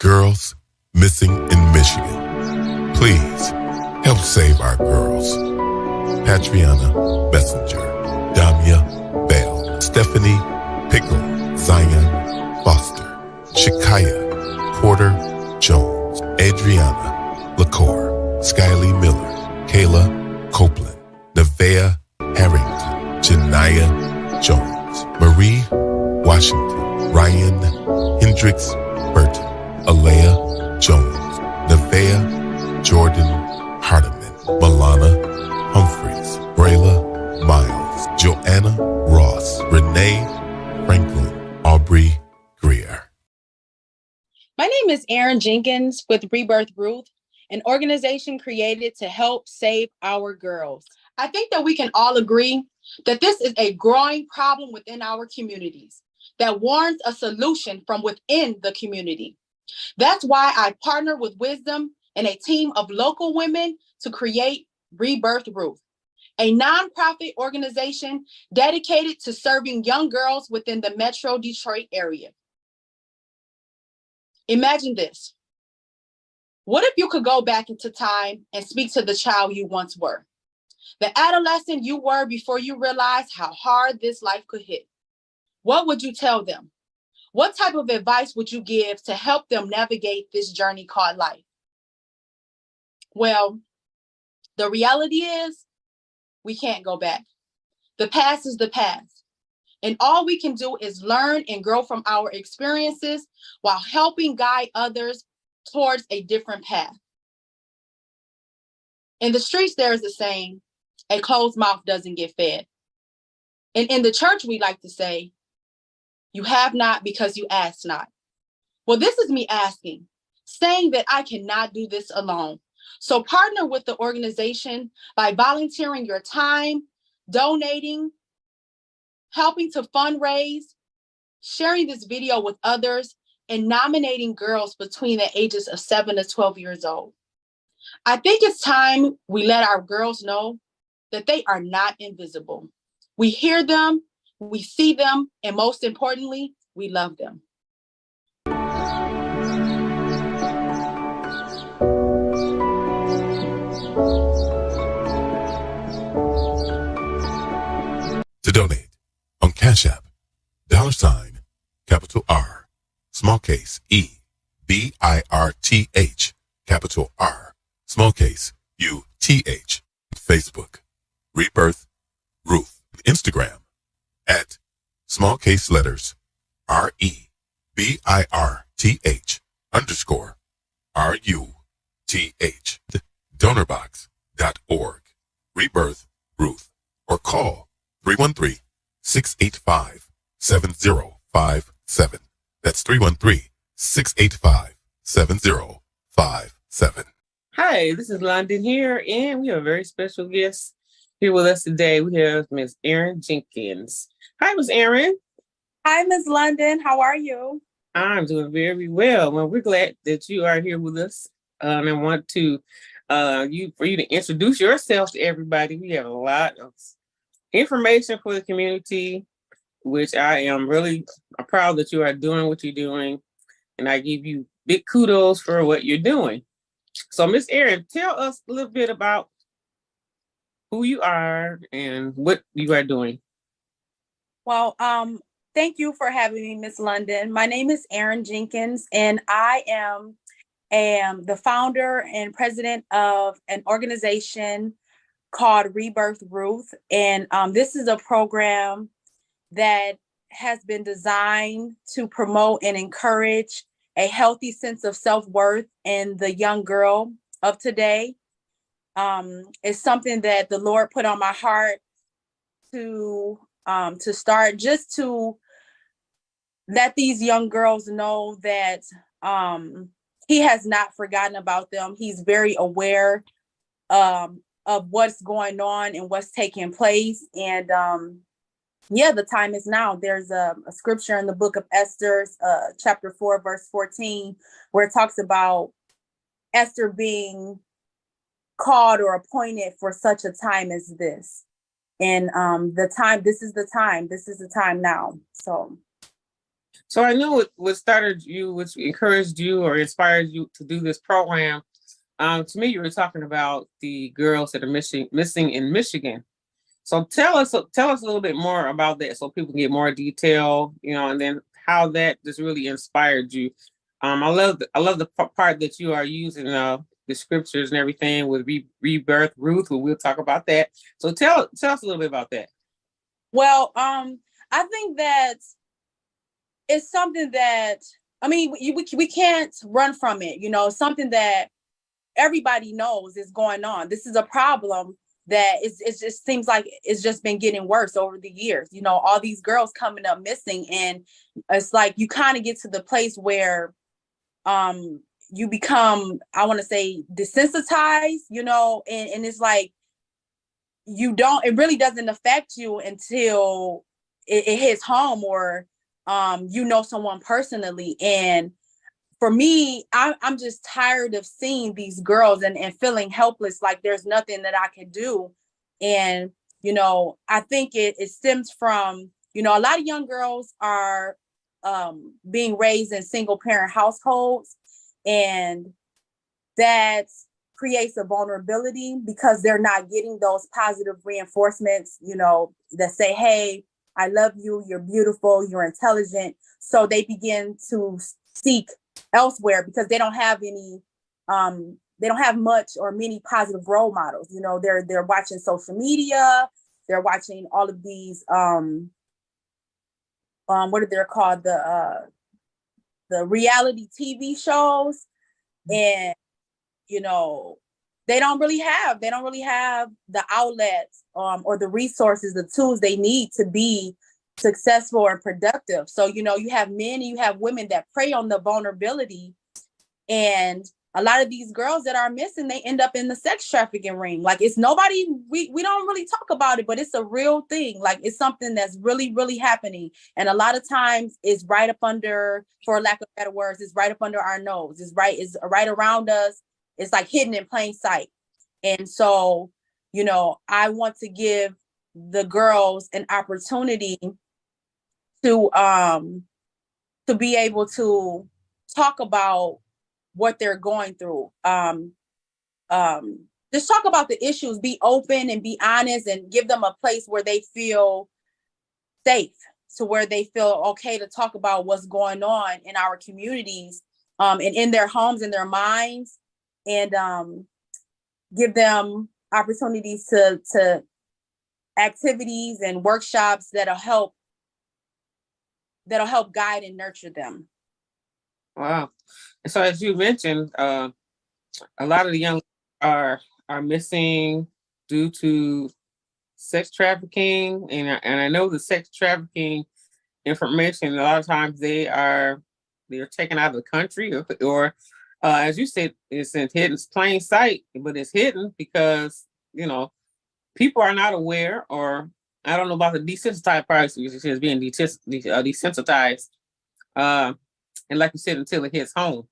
girls missing in Michigan. Please help save our girls. Patriana Messenger, Damia Bell, Stephanie Pickle, Zion Foster, Shakaya Porter Jones, Adriana LaCour, Skylie Miller, Kayla Copeland, Nevaeh Harrington, Janiyah Jones, Marie Washington, Ryan Hendricks Burton, Alea Jones, Nevaeh Jordan Hardiman, Milana Humphreys, Brayla Miles, Joanna Ross, Renee Franklin, Aubrey Greer. My name is Eryne Jenkins with Rebirth Ruth, an organization created to help save our girls. I think that we can all agree that this is a growing problem within our communities that warrants a solution from within the community. That's why I partner with Wisdom and a team of local women to create Rebirth Ruth, a nonprofit organization dedicated to serving young girls within the Metro Detroit area. Imagine this. What if you could go back into time and speak to the child you once were? The adolescent you were before you realized how hard this life could hit. What would you tell them? What type of advice would you give to help them navigate this journey called life? Well, the reality is we can't go back. The past is the past. And all we can do is learn and grow from our experiences while helping guide others towards a different path. In the streets, there is a saying, a closed mouth doesn't get fed. And in the church, we like to say, you have not because you ask not. Well, this is me asking, saying that I cannot do this alone. So partner with the organization by volunteering your time, donating, helping to fundraise, sharing this video with others, and nominating girls between the ages of 7 to 12 years old. I think it's time we let our girls know that they are not invisible. We hear them, we see them, and most importantly, we love them. To donate on Cash App, $, capital R, small case E, BIRTH, capital R, small case UTH, Facebook, Rebirth Ruth, Instagram, at small case letters REBIRTH _ RUTH, donorbox.org, Rebirth Ruth, or call 313-685-7057. That's 313-685-7057. Hi, this is Londen here, and we have a very special guest here with us today. We have Ms. Eryne Jenkins. Hi, Ms. Eryne. Hi, Ms. Londen. How are you? I'm doing very well. Well, we're glad that you are here with us, and want to for you to introduce yourself to everybody. We have a lot of information for the community, which I am really proud that you are doing what you're doing, and I give you big kudos for what you're doing. So, Ms. Eryne, tell us a little bit about who you are and what you are doing. Well, thank you for having me, Ms. Londen. My name is Eryne Jenkins, and I am the founder and president of an organization called Rebirth Ruth. And this is a program that has been designed to promote and encourage a healthy sense of self-worth in the young girl of today. It's something that the Lord put on my heart to start, just to let these young girls know that He has not forgotten about them. He's very aware of what's going on and what's taking place. And the time is now. There's a scripture in the book of Esther, chapter 4, verse 14, where it talks about Esther being called or appointed for such a time as this. And this is the time now. So So I know what started you, which encouraged you or inspired you to do this program. To me, you were talking about the girls that are missing in Michigan. So tell us a little bit more about that, so people can get more detail, and then how that just really inspired you. I love the part that you are using the scriptures and everything with rebirth, Ruth. We'll talk about that. So tell us a little bit about that. Well, I think that it's something that, I mean, we can't run from it. Something that everybody knows is going on. This is a problem that it just seems like it's just been getting worse over the years. All these girls coming up missing, and it's like you kind of get to the place where you become, I want to say, desensitized, and it's like it really doesn't affect you until it hits home, or someone personally. And for me, I'm just tired of seeing these girls and feeling helpless, like there's nothing that I can do. And, I think it stems from, a lot of young girls are being raised in single parent households, and that creates a vulnerability because they're not getting those positive reinforcements, that say, hey, I love you, you're beautiful, you're intelligent. So they begin to seek elsewhere because they don't have much or many positive role models. They're watching social media, they're watching all of these what are they called, the reality TV shows, and they don't really have the outlets or the resources, the tools they need to be successful and productive. So you have men and you have women that prey on the vulnerability, and a lot of these girls that are missing, they end up in the sex trafficking ring. Like, it's nobody, we don't really talk about it, but it's a real thing. Like, it's something that's really, really happening. And a lot of times it's right up under, for lack of better words, it's right up under our nose. It's right around us. It's like hidden in plain sight. And so, I want to give the girls an opportunity to be able to talk about what they're going through. Just talk about the issues, be open and be honest, and give them a place where they feel safe, to where they feel okay to talk about what's going on in our communities, and in their homes, in their minds, and give them opportunities to activities and workshops that'll help guide and nurture them. Wow. And so, as you mentioned, a lot of the young are missing due to sex trafficking, and I know the sex trafficking information. A lot of times they're taken out of the country, or as you said, it's in hidden plain sight, but it's hidden because people are not aware, or I don't know about the desensitized part, which is being desensitized. And like you said, until it hits home.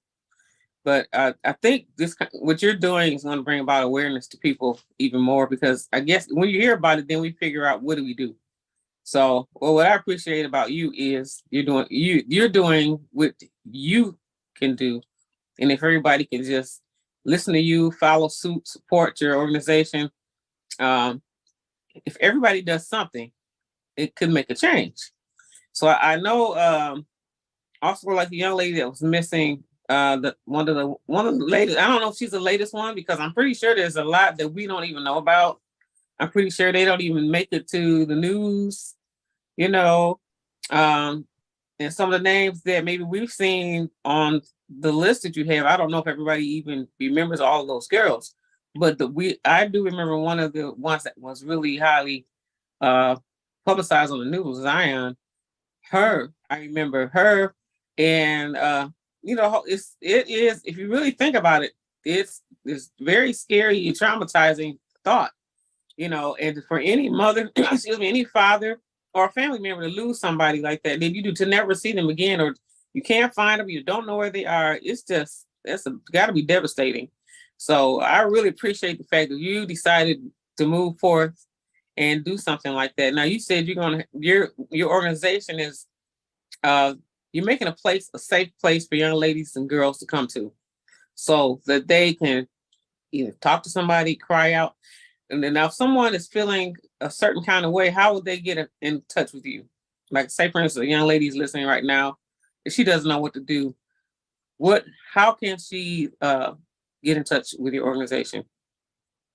But I think what you're doing is going to bring about awareness to people even more, because I guess when you hear about it, then we figure out, what do we do? So, what I appreciate about you is you're doing what you can do. And if everybody can just listen to you, follow suit, support your organization, if everybody does something, it could make a change. So I know, also, like the young lady that was missing, one of the latest. I don't know if she's the latest one, because I'm pretty sure there's a lot that we don't even know about. I'm pretty sure they don't even make it to the news, and some of the names that maybe we've seen on the list that you have. I don't know if everybody even remembers all of those girls, but I do remember one of the ones that was really highly publicized on the news, Zion. I remember her. And it is, if you really think about it, it's very scary and traumatizing thought, and for any mother, excuse me, any father or a family member to lose somebody like that, then you do to never see them again, or you can't find them, you don't know where they are. It's just, got to be devastating. So I really appreciate the fact that you decided to move forth and do something like that. Now, you said your organization is you're making a safe place for young ladies and girls to come to, so that they can either talk to somebody, cry out. And then now if someone is feeling a certain kind of way, how would they get in touch with you? Like, say for instance, a young lady is listening right now, and she doesn't know what to do. How can she get in touch with your organization?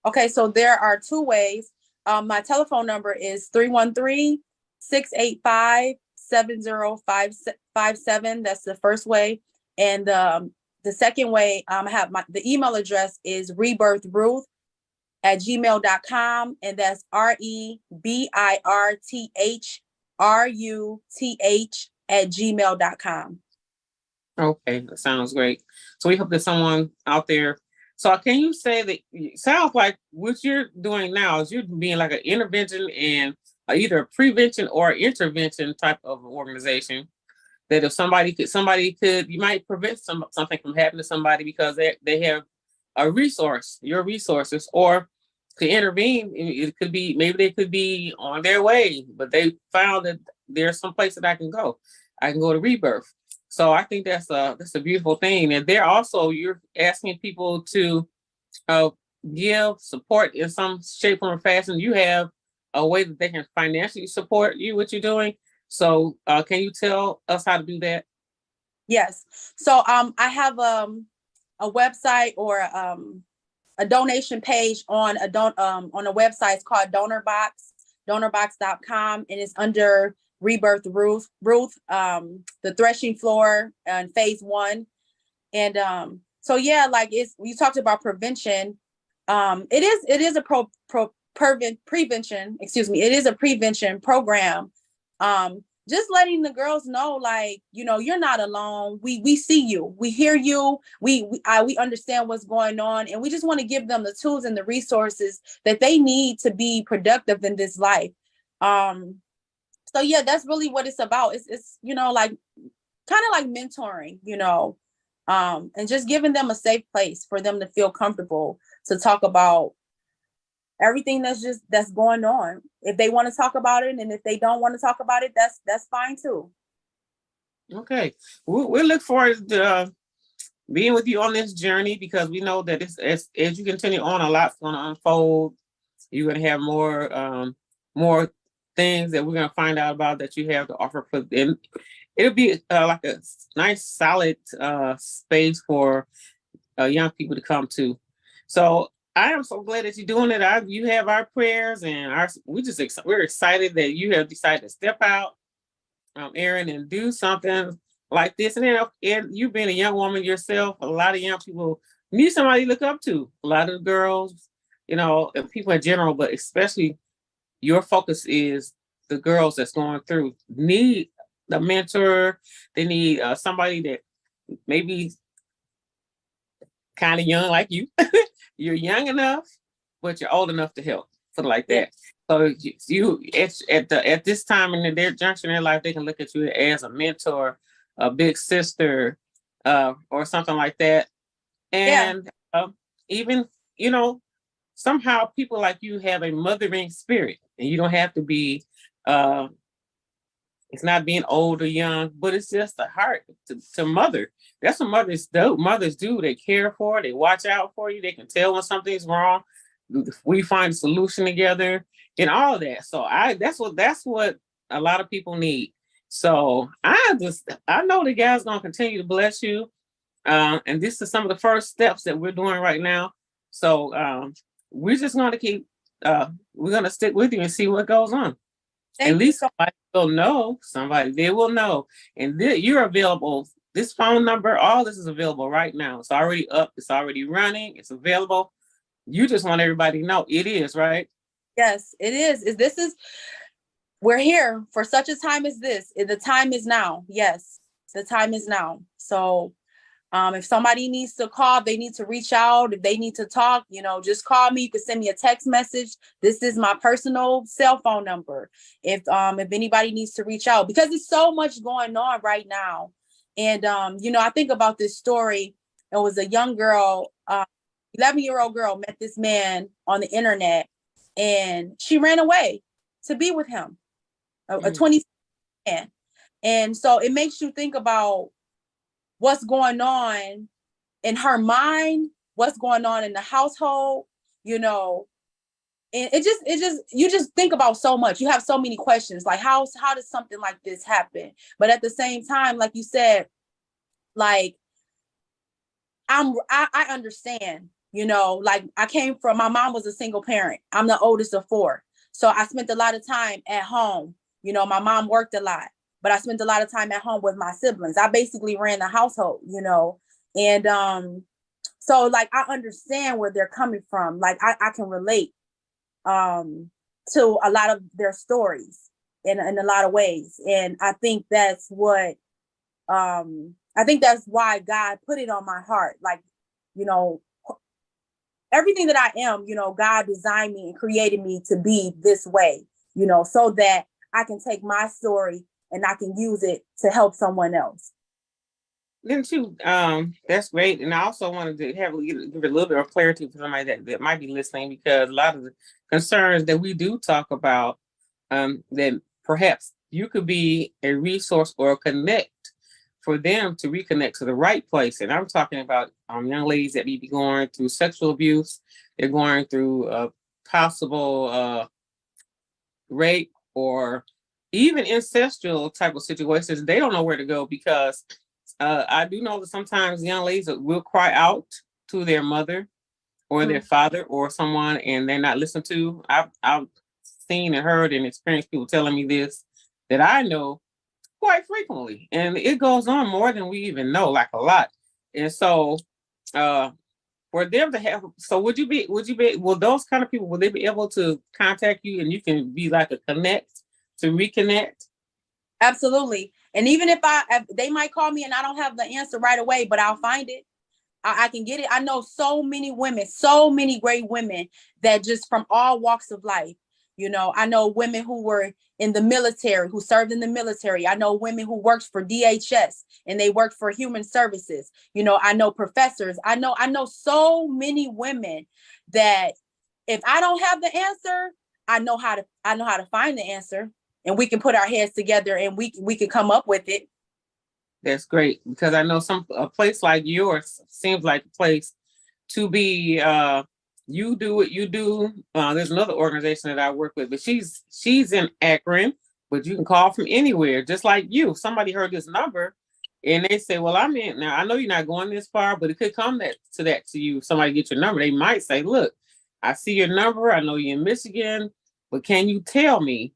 Okay, so there are 2 ways. My telephone number is 313-685-7057. That's the first way. And the second way, I have the email address is rebirthruth@gmail.com, and that's REBIRTHRUTH@gmail.com. Okay, that sounds great. So we hope that someone out there. So can you say that it sounds like what you're doing now is you're being like an intervention and either a prevention or intervention type of organization, that if somebody could, you might prevent something from happening to somebody because they have a resource, your resources, or to intervene. It could be, maybe they could be on their way, but they found that there's some place that I can go. I can go to Rebirth. So I think that's a beautiful thing. And they're also, you're asking people to give support in some shape, form, or fashion. You have a way that they can financially support you, what you're doing. So can you tell us how to do that? Yes. So I have a website or a donation page on a website. It's called donorbox.com, and it's under Rebirth Ruth, the threshing floor and phase 1. And so yeah, like you talked about prevention. It is a prevention, it is a prevention program. Just letting the girls know, like, you're not alone. We see you, we hear you, we understand what's going on, and we just want to give them the tools and the resources that they need to be productive in this life. So yeah, that's really what it's about. It's like kind of like mentoring, and just giving them a safe place for them to feel comfortable to talk about everything that's going on. If they want to talk about it, and if they don't want to talk about it, that's fine too. Okay, we'll look forward to being with you on this journey, because we know that as you continue on, a lot's going to unfold. You're going to have more things that we're going to find out about that you have to offer for them. It'll be like a nice, solid space for young people to come to. So I am so glad that you're doing it. You have our prayers, and we're excited that you have decided to step out, Eryne, and do something like this. And then, and you being a young woman yourself, a lot of young people need somebody to look up to. A lot of the girls, and people in general, but especially your focus is the girls that's going through, need a mentor. They need somebody that maybe kind of young like you. You're young enough, but you're old enough to help, something like that. So you at this time in their junction in their life, they can look at you as a mentor, a big sister, or something like that. And even, somehow people like you have a mothering spirit, and you don't have to be, it's not being old or young, but it's just a heart to mother. That's what mothers do. Mothers do. They care for, they watch out for you. They can tell when something's wrong. We find a solution together and all of that. So that's what a lot of people need. So I know the God's gonna continue to bless you. And this is some of the first steps that we're doing right now. So we're just gonna keep we're gonna stick with you and see what goes on. At least somebody will know. Somebody, they will know. And you're available. This phone number, all this is available right now. It's already up. It's already running. It's available. You just want everybody to know it is, right? Yes, it is. We're here for such a time as this. The time is now. Yes, the time is now. So if somebody needs to call, they need to reach out. If they need to talk, just call me. You can send me a text message. This is my personal cell phone number. If anybody needs to reach out, because there's so much going on right now. And, I think about this story. It was a young girl, 11-year-old girl met this man on the internet, and she ran away to be with him, a 20 man. And so it makes you think about what's going on in her mind, what's going on in the household, you know. And you just think about so much. You have so many questions, like how does something like this happen? But at the same time, like you said, like I understand, you know, like my mom was a single parent. I'm the oldest of four. So I spent a lot of time at home. You know, my mom worked a lot, but I spent a lot of time at home with my siblings. I basically ran the household, you know. And so like I understand where they're coming from. Like I can relate to a lot of their stories in a lot of ways. And I think that's what I think that's why God put it on my heart. Like, you know, everything that I am, you know, God designed me and created me to be this way, you know, so that I can take my story and I can use it to help someone else. Then too, that's great. And I also wanted to give a little bit of clarity for somebody that might be listening, because a lot of the concerns that we do talk about, that perhaps you could be a resource or a connect for them to reconnect to the right place. And I'm talking about young ladies that may be going through sexual abuse, they're going through possible rape or even incestual type of situations. They don't know where to go, because I do know that sometimes young ladies will cry out to their mother or their father or someone, and they're not listened to. I've seen and heard and experienced people telling me this that I know quite frequently, and it goes on more than we even know, like a lot. And so for them to have, so will those kind of people, will they be able to contact you and you can be like a connect to reconnect? Absolutely. And even if they might call me and I don't have the answer right away, but I'll find it. I can get it. I know so many women, so many great women that just from all walks of life. You know, I know women who were in the military, who served in the military. I know women who worked for DHS and they worked for human services. You know, I know professors. I know so many women that if I don't have the answer, I know how to find the answer, and we can put our heads together and we can come up with it. That's great, because I know a place like yours seems like a place to be. You do what you do. There's another organization that I work with, but she's in Akron, but you can call from anywhere, just like you. Somebody heard this number and they say, well, I'm in. Now, I know you're not going this far, but it could come to you. Somebody get your number. They might say, look, I see your number. I know you're in Michigan, but can you tell me?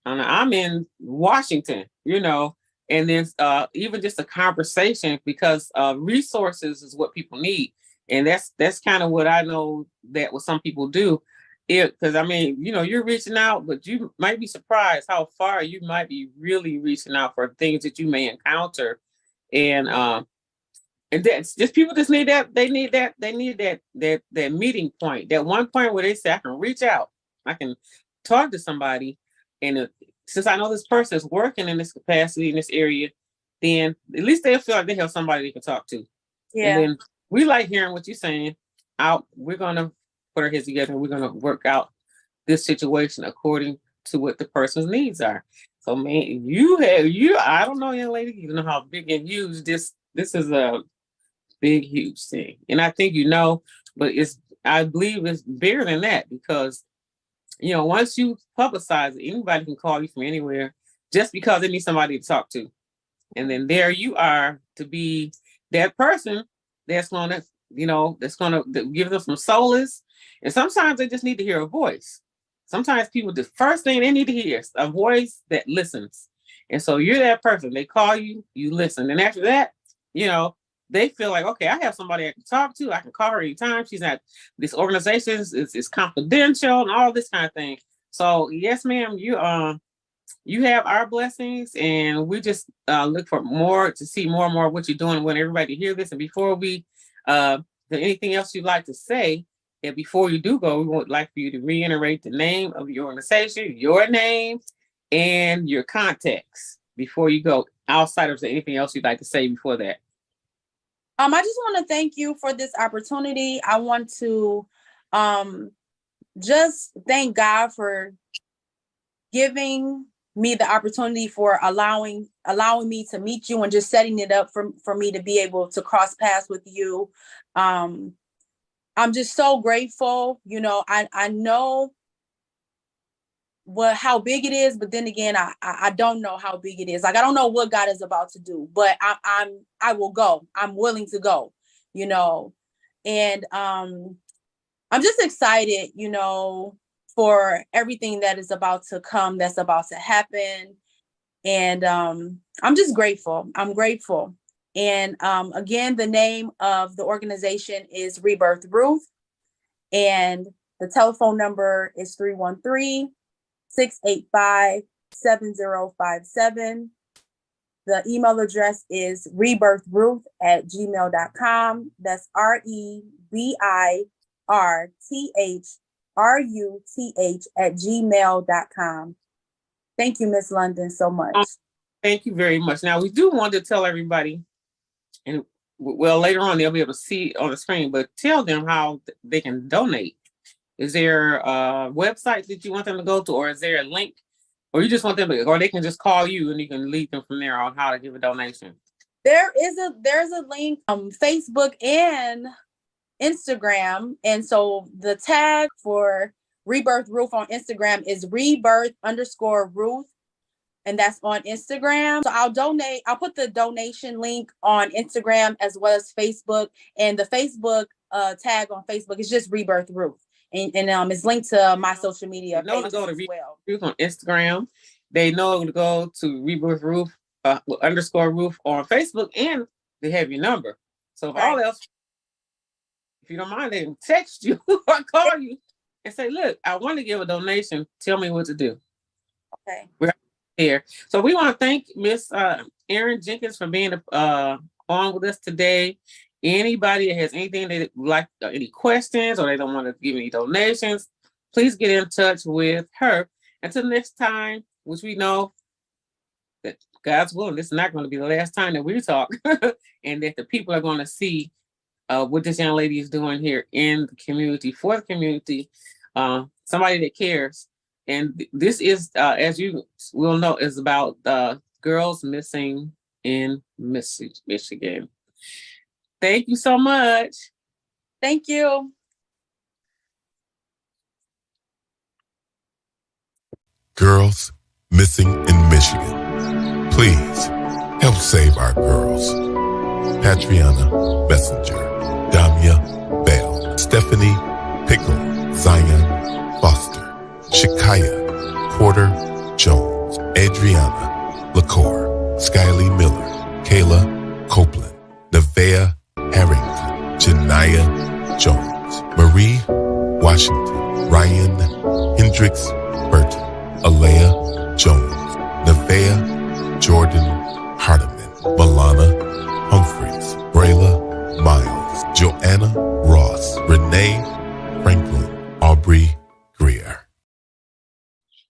I'm in Washington, you know, and then even just a conversation, because resources is what people need. And that's kind of what I know that what some people do. Because I mean, you know, you're reaching out, but you might be surprised how far you might be really reaching out for things that you may encounter. And that's just, people just need that. They need that meeting point, that one point where they say, I can reach out, I can talk to somebody. And since I know this person is working in this capacity in this area, then at least they'll feel like they have somebody they can talk to. Yeah. And then we like hearing what you're saying. We're gonna put our heads together and we're gonna work out this situation according to what the person's needs are. So man, I don't know, young lady, you know how big and huge this is, a big, huge thing. And I think you know, but I believe it's bigger than that, because you know, once you publicize it, anybody can call you from anywhere just because they need somebody to talk to. And then there you are to be that person that's going to, you know, that's going to give them some solace. And sometimes they just need to hear a voice. Sometimes people, the first thing they need to hear is a voice that listens. And so you're that person. They call you, you listen. And after that, you know, they feel like, okay, I have somebody I can talk to. I can call her anytime. She's not, this organization is confidential and all this kind of thing. So yes, ma'am, you have our blessings, and we just look for more, to see more and more what you're doing. Want everybody to hear this. And before we, anything else you'd like to say, and before you do go, we would like for you to reiterate the name of your organization, your name, and your contacts before you go, outside of anything else you'd like to say before that. I just want to thank you for this opportunity. I want to just thank God for giving me the opportunity for allowing me to meet you and just setting it up for me to be able to cross paths with you. I'm just so grateful. You know, I know how big it is, but then again, I don't know how big it is. Like, I don't know what God is about to do, but I will go. I'm willing to go, you know. And I'm just excited, you know, for everything that is about to come, that's about to happen. And I'm just grateful. I'm grateful. And again, the name of the organization is Rebirth Ruth. And the telephone number is 313-685-7057. The email address is rebirthruth@gmail.com. That's REBIRTHRUTH@gmail.com. Thank you, Miss Londen, so much. Thank you very much. Now, we do want to tell everybody, and well, later on they'll be able to see it on the screen, but tell them how they can donate. Is there a website that you want them to go to, or is there a link, or you just want them to, or they can just call you and you can lead them from there on how to give a donation? There's a link on Facebook and Instagram. And so the tag for Rebirth Ruth on Instagram is rebirth_Ruth. And that's on Instagram. So I'll put the donation link on Instagram as well as Facebook. And the Facebook tag on Facebook is just Rebirth Ruth. And it's linked to my social media pages to go to as well. Ruth on Instagram. They know to go to Rebirth Ruth _Ruth on Facebook, and they have your number. So if all else, if you don't mind, they can text you or call you and say, look, I want to give a donation. Tell me what to do. Okay. We're here. So we want to thank Miss Eryne Jenkins for being on with us today. Anybody that has anything they like, any questions, or they don't want to give any donations, please get in touch with her. Until next time, which we know that God's willing, this is not going to be the last time that we talk, and that the people are going to see what this young lady is doing here in the community, for the community, somebody that cares. And this is, as you will know, is about girls missing in Michigan. Thank you so much. Thank you. Girls missing in Michigan. Please help save our girls. Patriana Messenger, Damia Bell, Stephanie Pickle, Zion Foster, Shikaya Porter Jones, Adriana LaCour, Skylie Miller, Kayla Copeland, Nevaeh Harrington, Janiyah Jones, Marie Washington, Ryan Hendricks Burton, Alea Jones, Nevaeh Jordan Hardiman, Milana Humphreys, Brayla Miles, Joanna Ross, Renee Franklin, Aubrey Greer.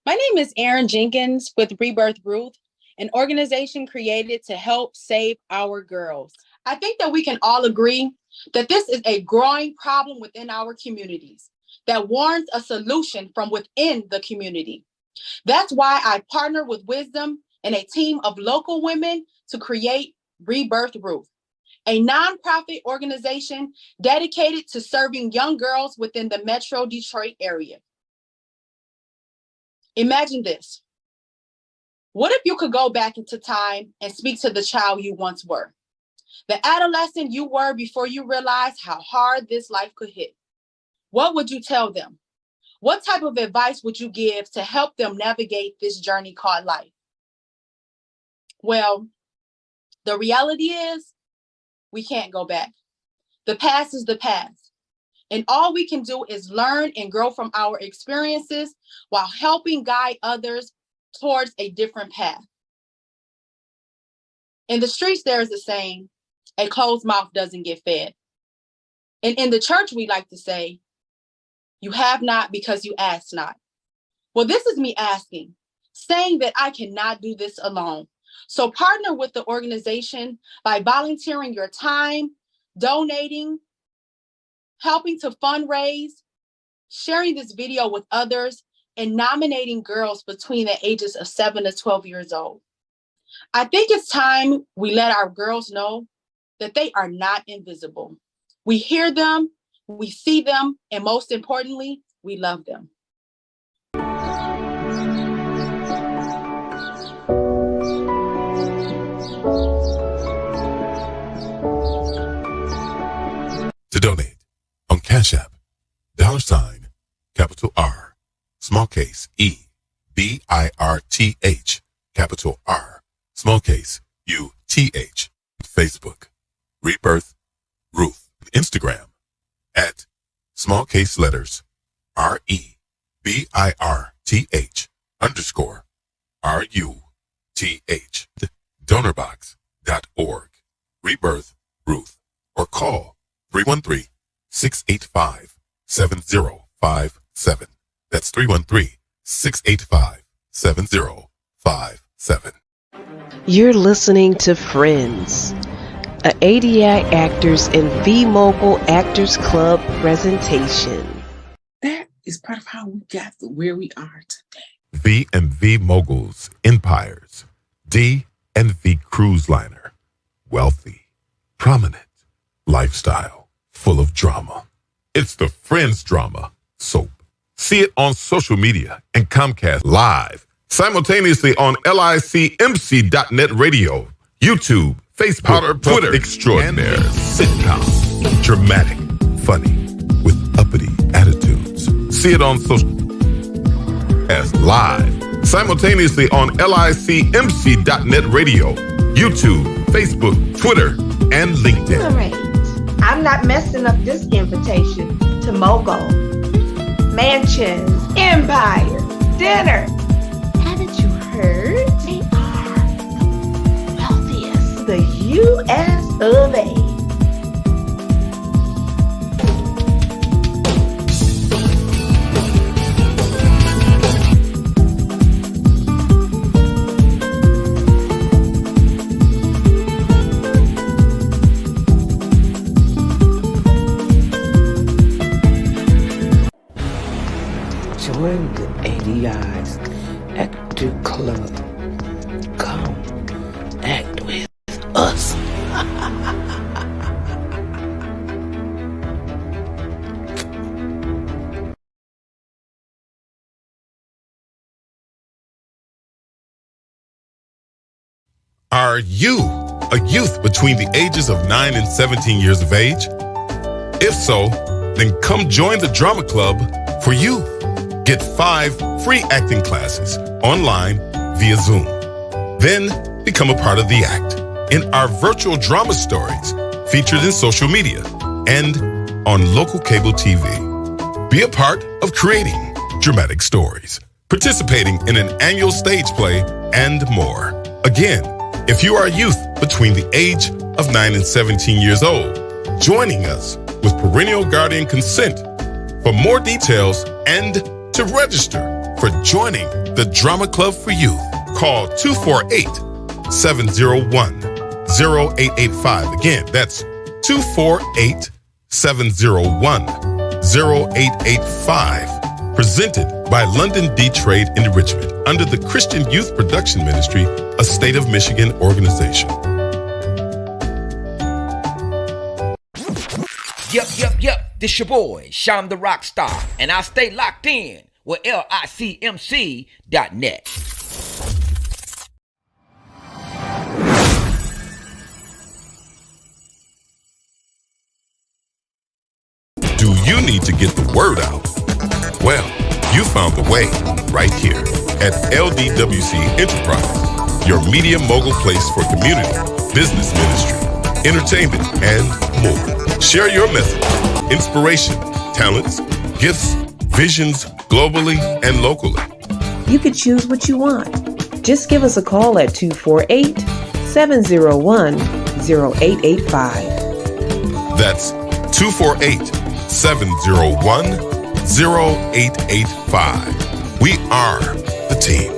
My name is Eryne Jenkins with Rebirth Ruth, an organization created to help save our girls. I think that we can all agree that this is a growing problem within our communities that warrants a solution from within the community. That's why I partner with Wisdom and a team of local women to create Rebirth Ruth, a nonprofit organization dedicated to serving young girls within the Metro Detroit area. Imagine this. What if you could go back into time and speak to the child you once were? The adolescent you were before you realized how hard this life could hit. What would you tell them? What type of advice would you give to help them navigate this journey called life? Well, the reality is we can't go back. The past is the past. And all we can do is learn and grow from our experiences while helping guide others towards a different path. In the streets, there is a saying, a closed mouth doesn't get fed. And in the church, we like to say, you have not because you ask not. Well, this is me asking, saying that I cannot do this alone. So partner with the organization by volunteering your time, donating, helping to fundraise, sharing this video with others, in nominating girls between the ages of 7 to 12 years old. I think it's time we let our girls know that they are not invisible. We hear them, we see them, and most importantly, we love them. To donate on Cash App, $, capital R, small case E, BIRTH, capital R, small case UTH, Facebook, Rebirth Ruth, Instagram, at small case letters REBIRTH _RUTH, donorbox.org, Rebirth Ruth, or call 313-685-7057. That's 313-685-7057. You're listening to Friends, a ADI Actors and V-Mogul Actors Club presentation. That is part of how we got to where we are today. V and V Moguls Empires, D and V Cruise Liner, wealthy, prominent, lifestyle, full of drama. It's the Friends Drama Soap. See it on social media and Comcast Live, simultaneously on licmc.net radio, YouTube, Facebook, Twitter, extraordinaire, sitcom, dramatic, funny, with uppity attitudes. See it on social as live, simultaneously on licmc.net radio, YouTube, Facebook, Twitter, and LinkedIn. All right. I'm not messing up this invitation to mogul, mansions, empire, dinner. Haven't you heard? They are wealthiest, the U.S. of A. Join the ADI's Actor Club. Come, act with us. Are you a youth between the ages of 9 and 17 years of age? If so, then come join the Drama Club for you. Get 5 free acting classes online via Zoom. Then become a part of the act in our virtual drama stories featured in social media and on local cable TV. Be a part of creating dramatic stories, participating in an annual stage play, and more. Again, if you are a youth between the age of 9 and 17 years old, joining us with parental guardian consent. For more details and to register for joining the Drama Club for Youth, call 248-701-0885. Again, that's 248-701-0885. Presented by Londen D Trade in Richmond under the Christian Youth Production Ministry, a State of Michigan organization. Yep. This your boy, Sham the Rockstar, and I stay locked in with licmc.net. Do you need to get the word out? Well, you found the way right here at LDWC Enterprise, your media mogul place for community, business ministry, entertainment, and more. Share your message, inspiration, talents, gifts, visions globally and locally. You could choose what you want. Just give us a call at 248-701-0885. That's 248-701-0885. We are the team.